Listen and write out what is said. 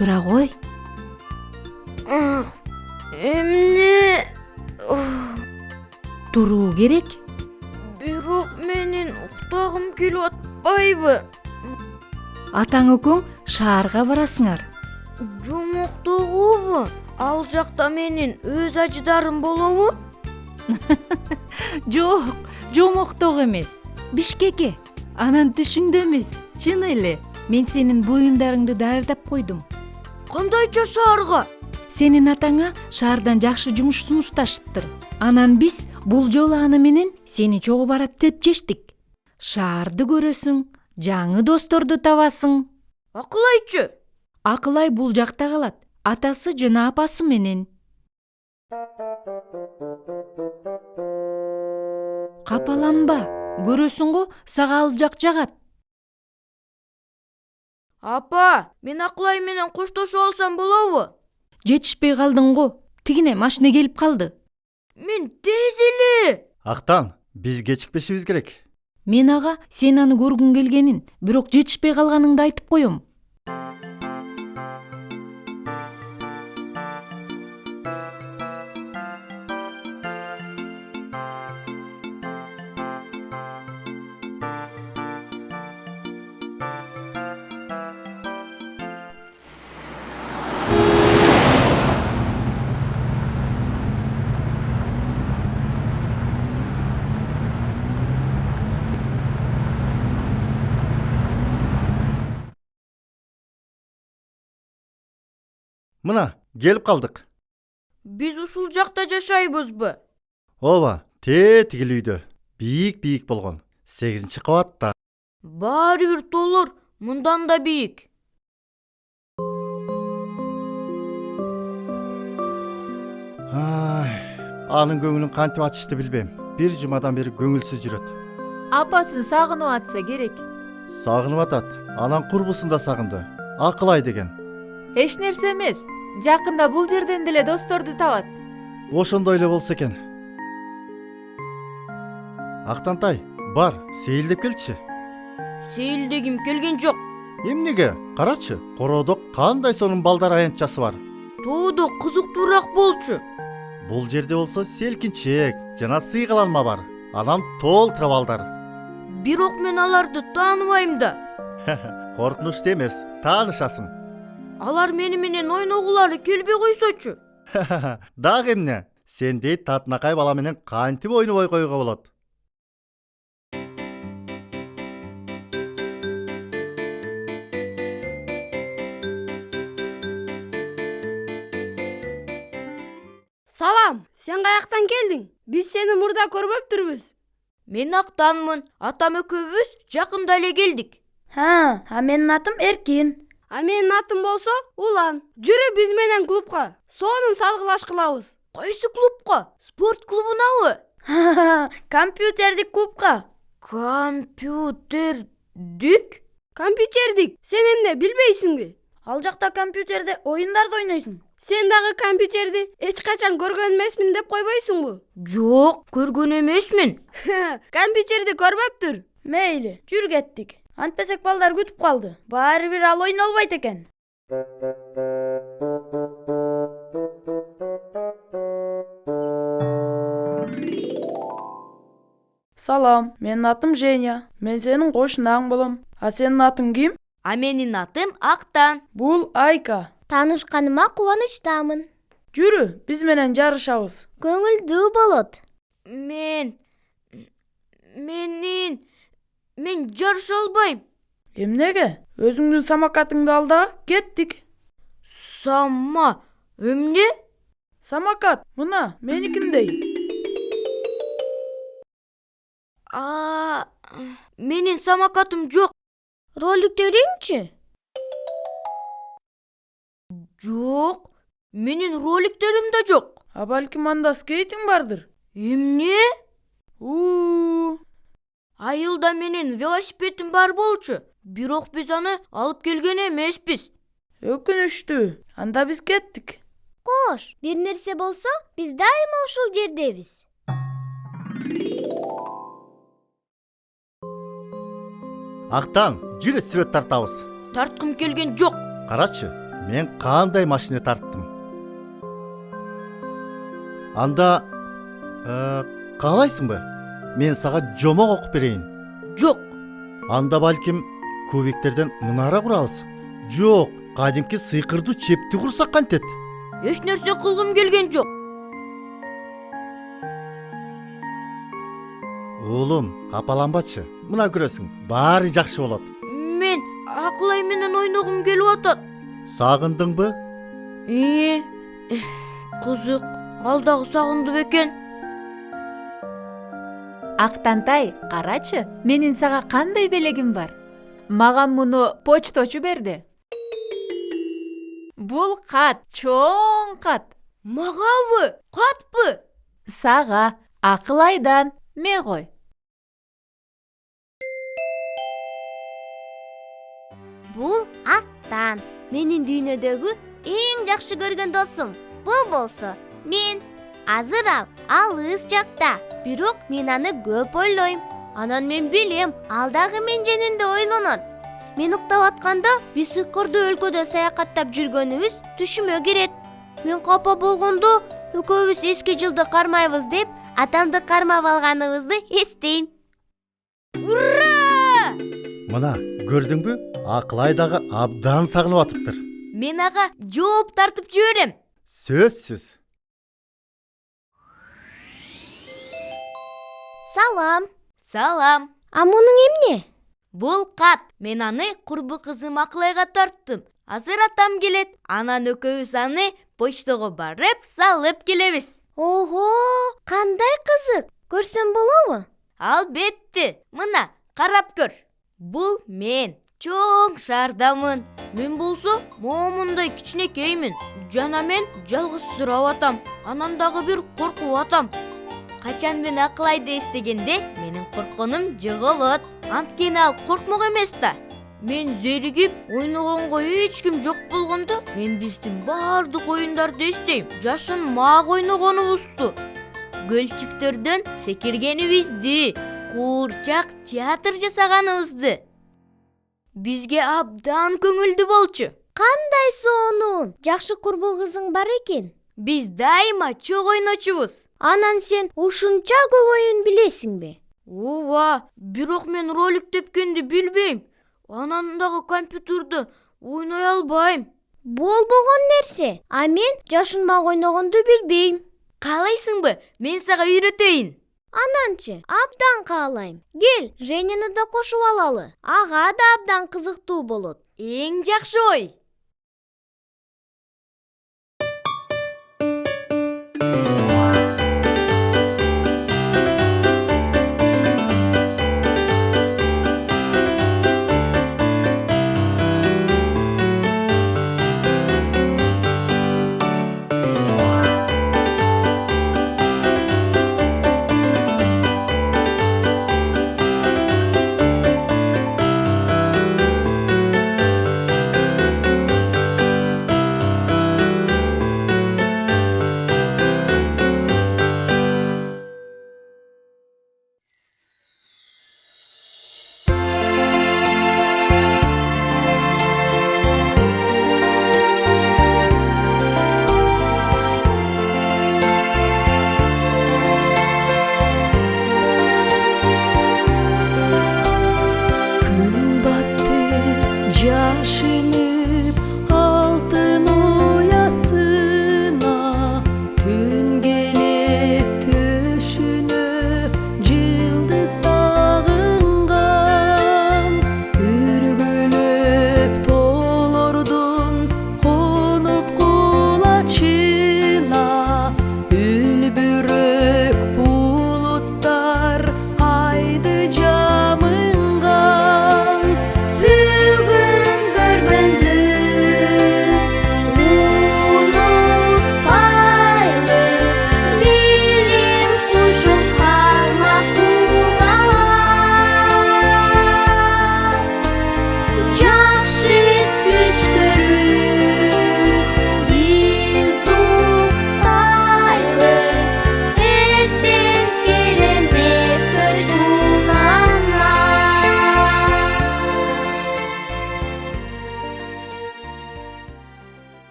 Тура кой. Эмне? Туруу керек. Бирок менин уктагым келип атпайбы? Атаң экөөң шаарга барасыңар. Жомоктогубу? Ал жакта менин өз ажыдарым болобу? Жок, жомокток эмес. Бишкекке. Анан түшүңдө эмес. Чын эле. Мен сенин буюмдарыңды даярдап койдум. Кандайча шаарга? Сенин атаңа шаардан жакшы жумуш сунушташыптыр. Анан биз бул жолу аны менен сени чогуу барат деп чечтик. Шаарды көрөсүң, жаңы досторду табасың. Акылайчы? Акылай бул жакта калат. Атасы жана апасы менен. Капаланба. Көрөсүң го, сага ал жак жагат. Апа, мен Акылай менен коштошуп алсам болобу? Жетишпей калдың го. Тигине машина келип калды. Мен тез эле. Актан, биз кечикпешибиз керек. Мен ага сен аны көргүң келгенин, бирок жетишпей калганыңды айтып коем. Мына, келип калдык. Биз ушул жакта жашайбызбы? Ооба, тигил үйдө. Бийик болгон. 8-кабатта. Баары бир толор, мындан да бийик. Анын көңүлүн кантип ачышты билбейм. Бир жумадан бери көңүлсүз жүрөт. Апасын сагынып атса керек. Сагынып атат. Анан курбусун да сагынды. Акылай деген. Эч нерсе эмес. Жакында бул жерден деле досторду табат. Ошондой эле болсо экен. Актантай, бар, сейилдеп келчи. Сейилдегим келген жок. Эмнеге? Карачы, короодо кандай сонун балдар аянтчасы бар. Тоодо кызыктуураак болчу. Бул жерде болсо селкинчек жана сыйгаланма бар. Анан толтура балдар. Бирок мен аларды тааныбайм да. Коркунучтуу эмес, таанышасың. Алар мени менен ойногулары келбей койсочу. Дагы эмне? Сендей татынакай бала менен кантип ойнобой коюуга болот? Салам, сен каяктан келдиң? Биз сени мурда көрбөптүрбүз. Мен Актанмын, атам экөөбүз жакында эле келдик. А менин атым Эркин. А менин атым болсо Улан. Жүрү биз менен клубка. Сонун салгылаш кылабыз. Кайсы клубка? Спорт клубунабы? Компьютердик клубка. Компьютердик? Компьютердик. Сен эмне билбейсиңби? Ал жакта компьютерде оюндарды ойнойсуң. Сен дагы компьютерди эч качан көргөн эмесмин деп койбойсуңбу? Жок, көргөн эмесмин. Компьютерди көрбөптүр. Мейли, жүр кеттик. Антпесек балдар күтүп калды. Баары бир ал ойнолбойт экен. Салам, менин атым Женя. Мен сенин кошунаң болом. А сенин атың ким? А менин атым Актан. Бул Айка. Таанышканыма кубанычтамын. Жүрү, биз менен жарышабыз. Көңүлдүү болот. Мен жарыша албайм. Эмнеге? Өзүңдүн самокатыңды ал да кеттик. Эмне? Самокат, мына, меникиндей. Менин самокатым жок. Роликтериңчи? Жок, менин роликтерим да жок. А балким анда скейтинг бардыр. Эмне? Уу. Айылда менин велосипедим бар болчу. Бирок биз аны алып келген эмеспиз. Өкүнүштүү. Анда биз кеттик. Кош, бир нерсе болсо, биз дайыма ушул жердебиз. Актан, жүрү сүрөт тартабыз. Тарткым келген жок. Карачы, мен кандай машина тарттым. Анда каалайсыңбы? Мен сага жомок окуп берейин. Жок. Анда балким кубиктерден мунара курабыз. Жок, кадимки сыйкырдуу чепти курсак кантет? Эч нерсе кылгым келген жок. Уулум, капаланбачы. Мына көрөсүң, баары жакшы болот. Мен акылай менен ойногум келип атат. Сагындыңбы? Кызык, ал дагы сагынды бекен. Актантай, карачы, менин сага кандай белегим бар. Маган муну почточу берди. Бул кат, чоң кат. Магабы? Катпы? Сага, Акылайдан, ме кой. Бул Актан. Менин дүйнөдөгү эң жакшы көргөн досум. Бул болсо мен. Азыр ал алыс жакта. Бирок мен аны көп ойлойм. Анан мен билем, ал дагы мен жөнүндө ойлонот. Мен уктап атканда биз сыйкырдуу өлкөдө саякаттап жүргөнүбүз түшүмө кирет. Мен капа болгондо экөөбүз эски жылды кармайбыз деп атамды кармап алганыбызды эстейм. Ура! Мына, көрдүңбү? Акылай дагы абдан сагынып атыптыр. Мен ага жооп тартып жиберем. Сөзсүз. Салам. Салам. А мунуң эмне? Бул кат. Мен аны курбу кызым Акылайга тарттым. Азыр атам келет. Анан экөөбүз аны почтого барып, салып келебиз. Ого, кандай кызык. Көрсөм болобу? Албетте. Мына, карап көр. Бул мен. Чоң шаардамын. Мен болсо момундай кичинекеймин. Жана мен жалгыз сурап атам. Анан дагы бир коркуп атам. Качан мен Акылайды эстегенде менин коркконум жоголот. Анткени ал коркмок эмес да. Мен зеригип ойногонго эч ким жок болгондо мен биздин баардык оюндарды эстейм. Жашын маак ойногонубузду, көлчүктөрдөн секиргенибизди, куурчак театр жасаганыбызды. Бизге абдан көңүлдүү болчу. Кандай сонун. Жакшы курбу кызың бар экен. Биз дайыма чогуу ойночубуз. Анан сен ушунча көп оюн билесиңби? Ооба, бирок мен ролик тепкенди билбейм. Анан дагы компьютерде ойной албайм. Болбогон нерсе. А мен жашынмак ойногонду билбейм. Каалайсыңбы? Мен сага үйрөтөйүн. Ананчы, абдан каалайм. Кел, Женяны да кошуп алалы. Ага да абдан кызыктуу болот. Эң жакшы ой.